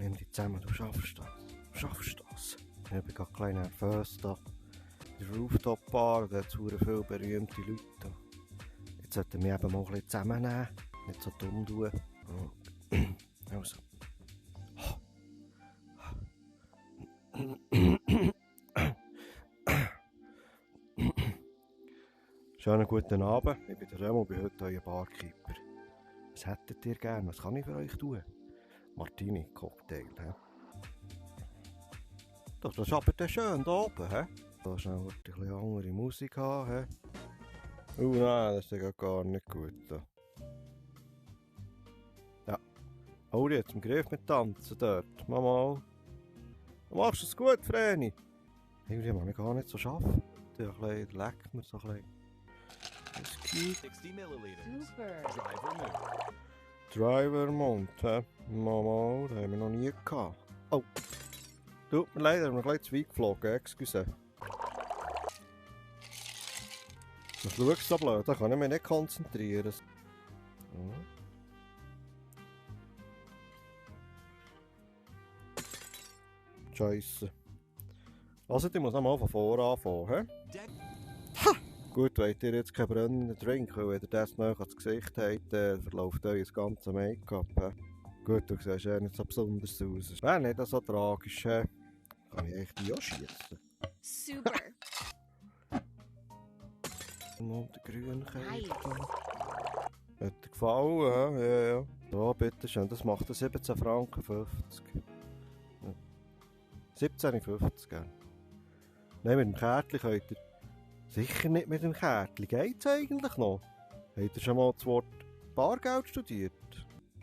Nimm dich zusammen, du schaffst das. Du schaffst das. Ich bin gerade ein bisschen nervös da. Die Rooftop-Bar, da hat es viele berühmte Leute. Jetzt sollten wir eben mal ein bisschen zusammennehmen. Nicht so dumm tun. Also. Schönen guten Abend, ich bin der Remo, bin heute euer Barkeeper. Was hättet ihr gern? Was kann ich für euch tun? Martini, Cocktail, hä? Das ist aber dann schön da oben, hä? Da schnell ein bisschen andere Musik haben, hä? Nein, das ist ja gar nicht gut. Da. Ja. Hol dich jetzt im Griff mit Tanzen dort. Mama. Du machst es gut, Vreni. Irgendwie kann ich gar nicht so schaffen. Der leckt mir so ein bisschen. 60 milliliters. Super. Driver move. Driver Mund, hä? Mama, den haben wir noch nie gehabt. Oh. Tut mir leid, wir haben noch gleich zu weit geflogen, excuse. Was schaust du so blöd? Da kann ich mich nicht konzentrieren. Hm. Scheisse. Also, ich muss nochmal von vorne anfangen, hä? Ha! Gut, wollt ihr jetzt keinen brennenden Drink, weil wenn ihr das noch ans Gesicht habt, verläuft euer ganzes Make-up. Gut, du siehst ja nicht so besonders aus. Wäre nicht so tragisch, he? Kann ich echt die auch schiessen? Super. Und der grüne Käfer. Hat dir gefallen, ja? So, bitteschön, das macht 17 Franken 50. 17,50, gell? Nein, mit dem Kärtchen könnt ihr... Sicher nicht mit dem Kärtchen, geht's eigentlich noch? Habt ihr schon mal das Wort Bargeld studiert?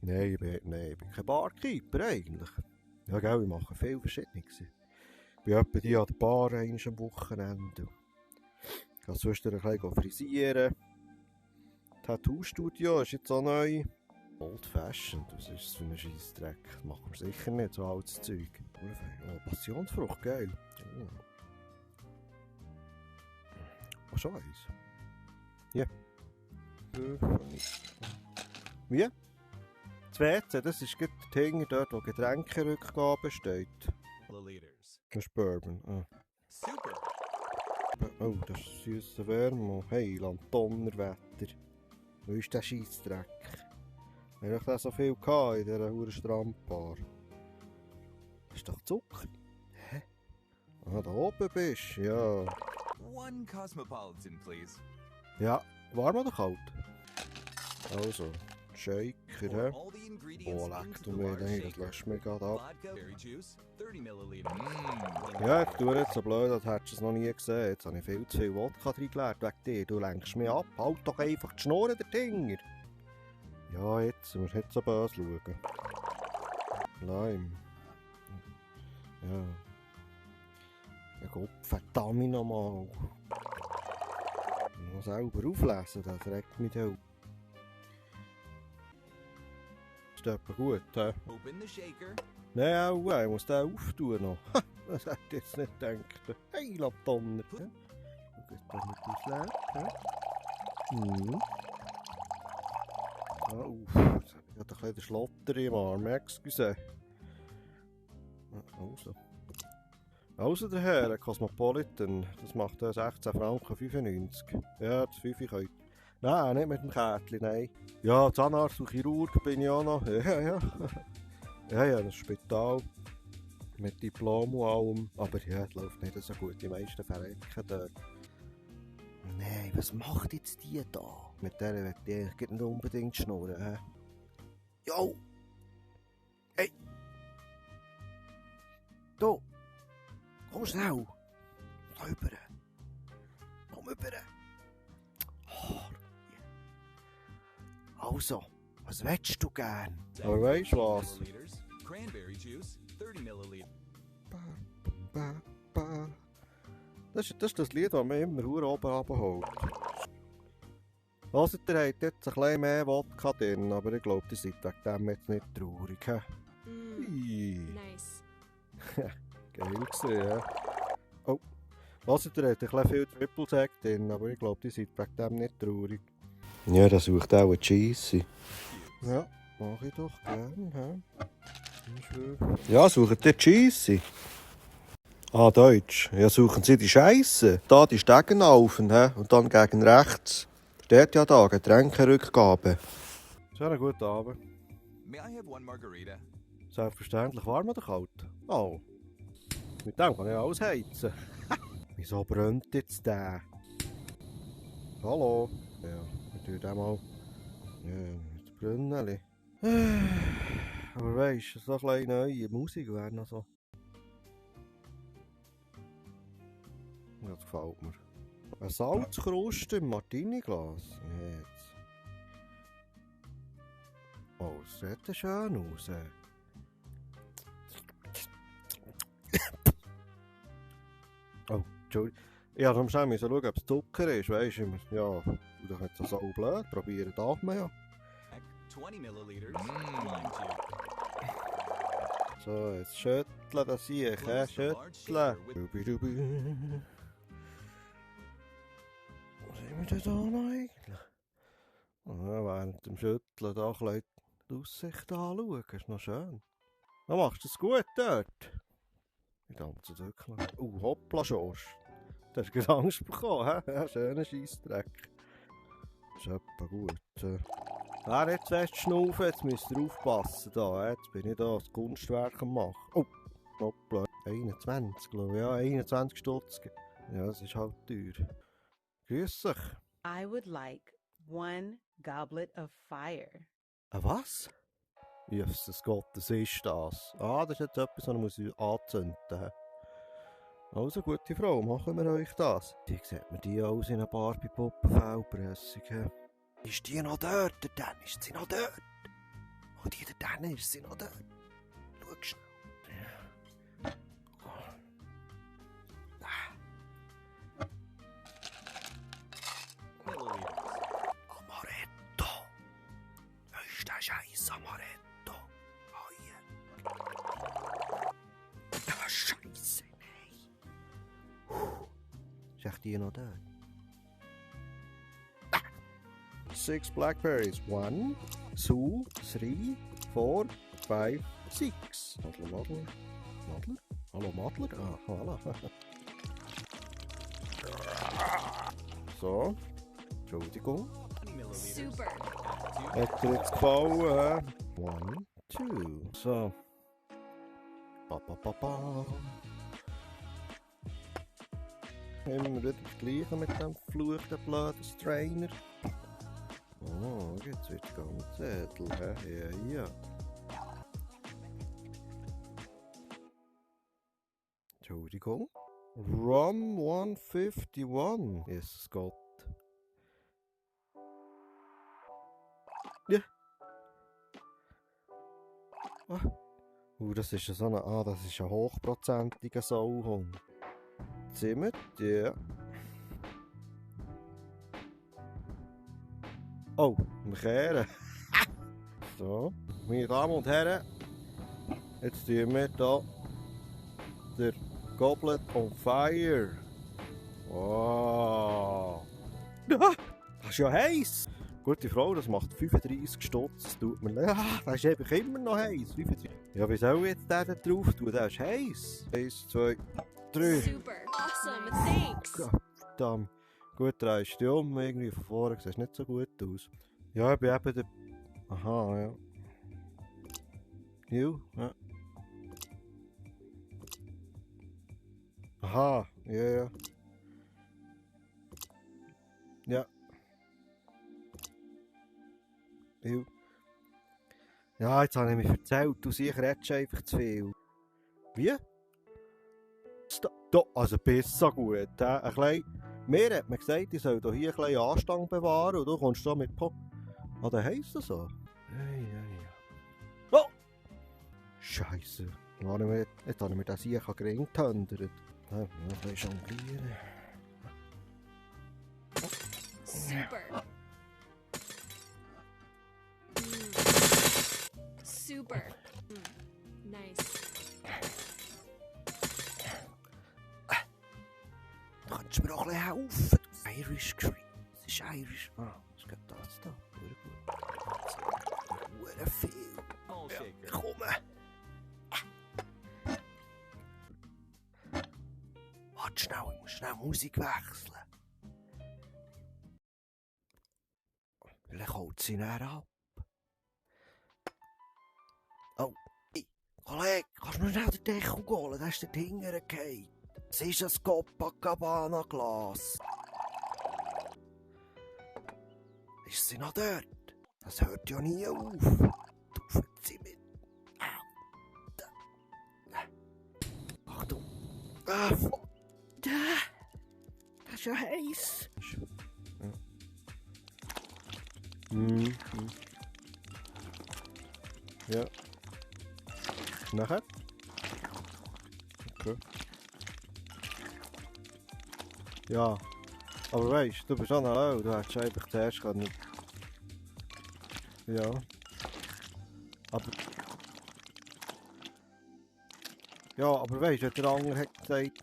Nein, ich bin kein Barkeeper eigentlich. Ja, gell, ich mache viel Verschiedenes. Ich bin etwa die an der Bar einmal am Wochenende. Ich gehe sonst ein bisschen frisieren. Tattoo-Studio ist jetzt auch neu. Old-fashioned, was ist das für ein Scheissdreck? Das machen wir sicher nicht, so altes Zeug. Oh, Passionsfrucht, geil. Oh. Oh, schon eins. Ja. Wie? Das WC, das ist gerade der Ding dort, wo Getränkerückgabe steht. Milliliters. Das ist Bourbon. Ah. Super. Oh, das ist süße Wärme. Hey, Donnerwetter. Wo ist der Scheissdreck? Habe ich da so viel gehabt in dieser verdammten Strandbar? Das ist doch Zucker. Hä? Ah, da oben bist du, ja. One cosmopolitan, please. Ja, warm oder kalt? Also, Shaker, Pour hä? all the ingredients Oh, leck into du the mir, bar nein, das shaker. lässt mich gerade ab. Vodka, berry juice, 30 milliliters. Ja, ich tue jetzt so blöd, als hättest du es noch nie gesehen. Jetzt habe ich viel zu viel Wodka reingeleert wegen dir. Du lenkst mich ab. Halt doch einfach die Schnurren, der Dinger. Ja, jetzt musst du nicht so böse schauen. Lime. Ja. Ja Gott, verdammt nochmal. Ich muss selber auflesen, das regt mich auch. Ist etwa gut, hä? Open the shaker. Nein, auch, ich muss den auftun noch. Das hätte ich jetzt nicht gedacht. Hey, Donner. Schau jetzt da mit dem Schläger. Mhm. Oh, jetzt habe ich gerade ein bisschen den Schlotter im Arm. Excuse. Also der Herr, Cosmopolitan, das macht 16 Franken 95. Ja, das 5 könnt. Nein, nicht mit dem Kärtchen, nein. Ja, Zahnarzt und Chirurg bin ich auch noch. Ja. Ja, das Spital. Mit Diplom und allem. Aber ja, es läuft nicht so gut. Die meisten verrecken dort. Nein, was macht jetzt die da? Mit der will ich eigentlich nicht unbedingt schnurren, hä? Jo! Hey! Du! Komm schnell! Da rüber! Komm rüber! Oh, yeah. Also, was willst du gern? Aber weißt du was? Milliliters. Cranberry juice, 30 milliliters. Das ist das Lied, das mich immer oben runterholt. Hört ihr, habt jetzt ein bisschen mehr Wodka drin, aber ich glaube, ihr seid wegen dem jetzt nicht traurig. He? Nice. Geil gewesen, ja. Oh, hört ihr, habt ein bisschen viel Triple Sec drin, aber ich glaube, ihr seid wegen dem nicht traurig. Ja, das sucht auch ein Cheesy. Ja, mach ich doch gern. He? Ja, suchen die Scheisse. Ah, Deutsch. Ja, suchen Sie die Scheisse. Da die Stegen auf und dann gegen rechts. Steht ja da, Getränkerückgabe. Schönen guten Abend. May I have one margarita? Selbstverständlich warm oder kalt? Oh. Mit dem kann ich alles heizen. Wieso brennt jetzt der? Hallo? Ja, ich tue den mal. Ja, mit dem Brünneli. Aber weisst du, so eine kleine neue Musik wäre noch so. Das gefällt mir. Eine Salzkruste im Martini-Glas. Jetzt. Oh, das sieht ja schön aus. Oh, Entschuldigung. Ich musste schnell schauen, ob es Zucker ist, weisst du. Ja, das ist jetzt so blöd. Probieren darf man ja. 20 milliliters. Lime juice. So, jetzt schütteln das hier, schütteln. Dubi. Was haben wir denn da noch eigentlich? Ja, während dem Schütteln da ein bisschen die Aussicht anschauen, ist noch schön. Dann machst du es gut dort. Ich tanze wirklich. Hoppla, Schorsch. Du hast gerade Angst bekommen, hä? Schöner Scheissdreck. Ist etwa gut. Wer nicht zu fest schnaufen, jetzt müsst ihr aufpassen. Da. Jetzt bin ich da das Kunstwerk am machen. Oh, hoppla. 21, glaube ich. Ja, 21 Stutz. Ja, das ist halt teuer. Grüß dich. I would like 1 goblet of fire. Was? Jesus Gott, das ist das. Ah, das ist jetzt etwas, das muss ich anzünden. Also, gute Frau, machen wir euch das. Die sieht mir die aus in einer Barbie-Puppen-Fellpressung. Ist die noch dort? Der Dan, ist sie noch dort? Oh, die der Dan, ist sie noch dort? Schau schnell. Milliliters. Amaretto. Was ist der Scheiß Amaretto? Oh ja. Ah, Scheiße, nein. Ist echt die noch dort? 6 blackberries. 1, 2, 3, 4, 5, 6. Madler. Hallo, Madler? Ah, voilà. So. Entschuldigung. 20 milliliters. Super. Hat dir jetzt gefallen? 1, 2. So. Ba. Immer wieder das Gleiche mit dem verfluchten blöden Strainer. Oh, jetzt wird es ganz Zettel, hä? Ja. Entschuldigung. Rum 151. Jesus Gott. Ja. Das ist so eine, das ist ein hochprozentiger Sauhund. Zimmer, ja. Oh, wir kehren. So, meine Damen und Herren, jetzt tun wir hier der Goblet on Fire. Wow. Das ist ja heiß. Gute Frau, das macht 35 Stutz. Das tut mir leid. Das ist einfach immer noch heiß. 35. Ja, wie soll ich jetzt den da drauf tun? Der ist heiß. 1, 2, 3. Super. Awesome. Thanks. Verdammt. Gut, drehst du um. Irgendwie von vorne sieht nicht so gut aus. Ja, ich bin eben der... Aha, ja. Ja. Aha, ja. Ja. Ja, jetzt habe ich mich erzählt, du sicher redest einfach zu viel. Wie? Also besser gut. Ein klein... Mir hat man gesagt, ich soll hier ein bisschen Anstand bewahren und du kommst da mit Pop. Ah, dann heisst das so. Ja. Oh! Scheisse. Jetzt habe ich mir das hier gering getändert. Noch ein bisschen jonglieren. Super. Super. Nice. Du kannst mir auch ein bisschen helfen. Irish Cream. Das ist Irish. Ah, das geht das da. Gut. Viel. All shaker. Komm. schnell Musik wechseln. Vielleicht holt sie näher ab. Oh, hey, Kollege, kannst du mir schnell den Deckel holen? Der ist dort hinten gefallen. Es ist ein Copacabana-Glas. Ist sie noch dort? Das hört ja nie auf. Taufen sie mit. Achtung. Das ist ja heiß. Ja. Nachher? Okay. Ja. Aber weißt du, bist auch noch lau. Du hättest einfach zuerst können. Ja. Aber. Ja, aber weißt du, der andere hat gesagt.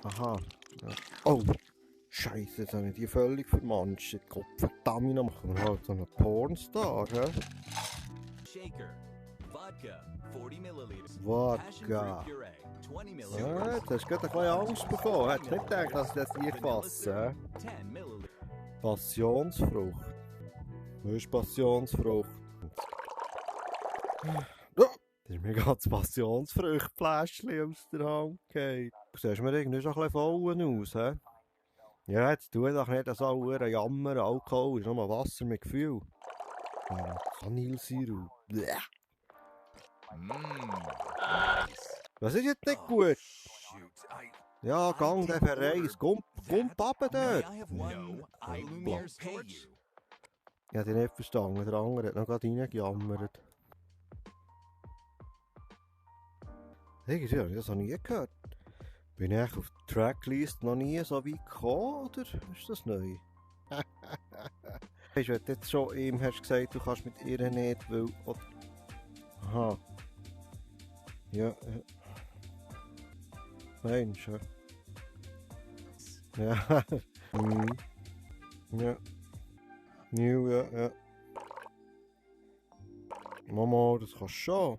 Aha. Ja. Oh! Scheiße, jetzt habe ich die völlig vermanscht. Gott verdammt, noch machen wir halt so einen Pornstar, hä? Shaker. Vodka, 40 milliliters. Passion Vodka. fruit puree, 20 Ja, milliliters. jetzt hast du gerade ein bisschen Angst bekommen. Hättest nicht gedacht, dass ich das hier fasse, hä? 10 milliliters. Passionsfrucht. Wo ist Passionsfrucht? Oh, da ist mir gerade das Passionsfruchtfläschchen aus der Hand gefallen. Du siehst mir irgendwie schon ein bisschen voll aus, hä? Ja, jetzt tu doch nicht so verdammt jammern. Alkohol ist nur Wasser mit Gefühl. Vanillesirup. Blech. Nice. Was ist jetzt nicht gut? Shoot, Ja, gang der verreist. Komm runter May dort. I have one Lumire's pay you? Ich habe dich nicht verstanden. Der andere hat noch gerade reingejammert. Irgendwie habe ich das noch nie gehört. Bin ich auf der Tracklist noch nie so weit gekommen, oder ist das neu? Weißt du, wenn du jetzt schon ihm hast gesagt, du kannst mit ihr nicht, weil... Oder... Aha. Ja, Mensch, ja. Ja. Ja. Nieuw, ja. Mama, das kannst du schon.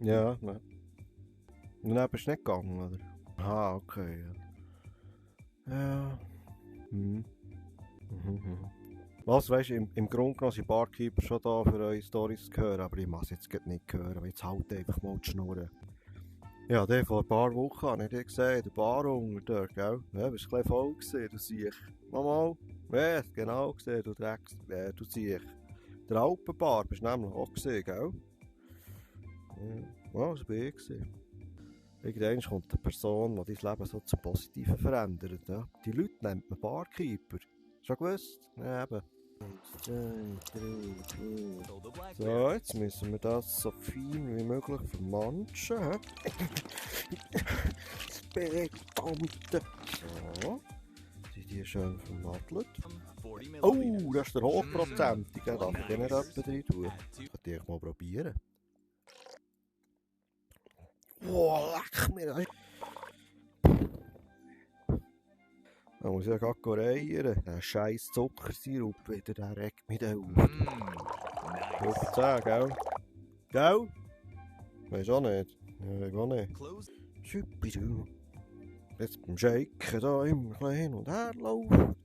Ja, ne. Und dann bist du nicht gegangen, oder? Ah, okay, ja. Ja. Was, weißt du, im Grunde genommen sind Barkeeper schon da für eure Storys zu hören, aber ich muss jetzt grad nicht hören, weil jetzt halt einfach mal die Schnurren. Ja, der vor ein paar Wochen habe ich dich gesehen, der Barhunger dort, gell? Ja, bist ein bisschen voll gewesen, du siehst. Mama, ja, genau gesehen, du Drecks, du siehst. Der Alpenbar bist du nämlich auch gesehen, gell? Ja, das bin ich gewesen. Irgendwann kommt eine Person, die dein Leben so zum Positiven verändert. Ja? Die Leute nennt man Barkeeper. Schon gewusst? Ja, eben. 1, 2, 3, 4. So the black So, jetzt müssen wir das so fein wie möglich vermanschen. Hä? Das Bedammte. So. Sind die schön vermadelt. 40 Oh, milliliters. das ist der hochprozentige. Darf ich den nicht etwa drin tun? Kann ich mal probieren. Wow, leck mir. Da muss ich ja gerade reiern. Der scheiß Zuckersirup wieder, der regt mich da auf. Nice. 15, gell? Gell? Weisst auch nicht. Ja, ich auch nicht. Close. Schuppidu. Jetzt beim Shaken da immer ein bisschen hin und her laufen.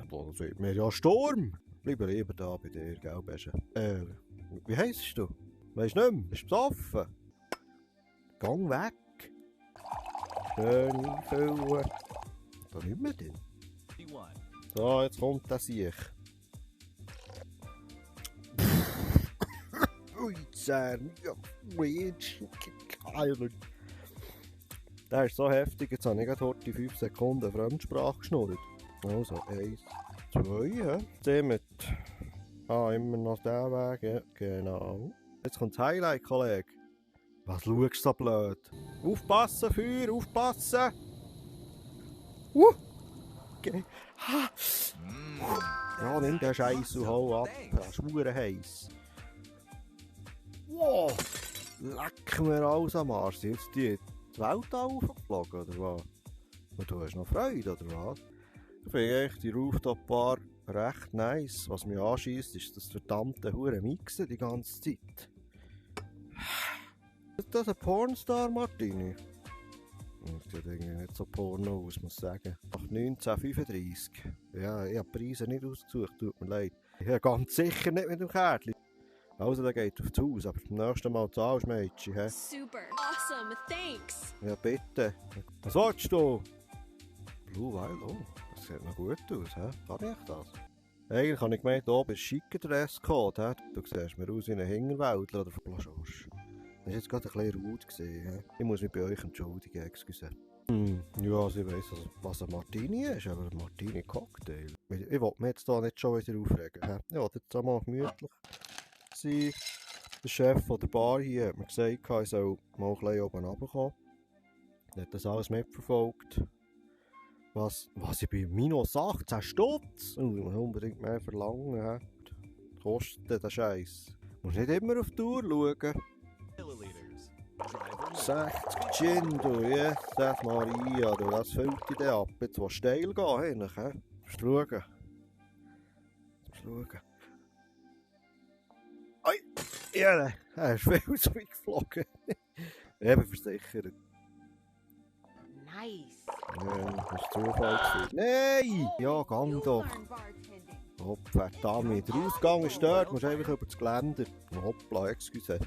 Das wird mir ja Sturm. Bleib lieber da bei dir, gell, Besche? Wie heisst du? Weisst du nicht mehr? Bist du besoffen? Gang weg. Schön einfüllen. Da nicht mehr drin. 51. So, jetzt kommt das Sieg. Ui, Zern. Ja, der ist so heftig, jetzt habe ich gerade heute 5 Sekunden Fremdsprache geschnurrt. Also, 1, 2, ja. Der mit... Ah, immer noch der Weg, ja, genau. Jetzt kommt das Highlight, Kollege. Was schaust du so blöd? Aufpassen, Feuer, aufpassen! Okay. Ha! Ja, nimm den Scheiß und hau ab. Das ist verdammt heiß. Wow! Leck mir alles am Arsch. Sind jetzt die Weltall aufgeflogen, oder was? Und du hast noch Freude, oder was? Ich finde echt die Rooftop-Bar recht nice. Was mich anschießt, ist das verdammte hure Mixen die ganze Zeit. Ist das ein Pornstar, Martini? Das sieht irgendwie nicht so porno aus, muss ich sagen. Nach 1935. Ja, ich habe die Preise nicht ausgesucht, tut mir leid. Ja, ganz sicher nicht mit dem Kärtchen. Also, der geht aufs Haus, aber beim nächsten Mal zahlst du, Mädchen, hä? Super. Awesome. Thanks. Ja, bitte. Was willst du? Blue Wild, oh, das sieht noch gut aus, hä? Kann ich das? Eigentlich habe ich gemeint, oben ist schicker Dresscode, hä? Du siehst mir aus wie ein Hingerwäldler oder Flaschorsch. Das war jetzt gerade ein bisschen laut gewesen, hä? Ich muss mich bei euch entschuldigen, excuse. Ja, sie weiss, also, was ein Martini ist, aber ein Martini-Cocktail. Ich will mich jetzt hier nicht schon wieder aufregen, hä? Ich will jetzt einmal gemütlich sein. Der Chef von der Bar hier hat mir gesagt, ich soll mal ein bisschen oben runterkommen. Er hat das alles mitverfolgt. Was ich bei minus 18 Stutz? Ich muss unbedingt mehr verlangen. He? Kostet der Scheiß. Muss nicht immer auf die Uhr schauen. Milliliters. Driver 60 Gin, du, Jesus Maria, du, das füllt dich dann ab. Jetzt willst du steil gehen, hinten, he? Musst du schauen. Ei! Ja, er ist viel zu weit geflogen. Eben versichert. Nice. Ja, das ist Zufall gewesen. Nein! Ja, gang doch. Bartending. Hopp, verdammt. Der Ausgang ist dort, musst einfach über das Geländer. Hoppla, excuse.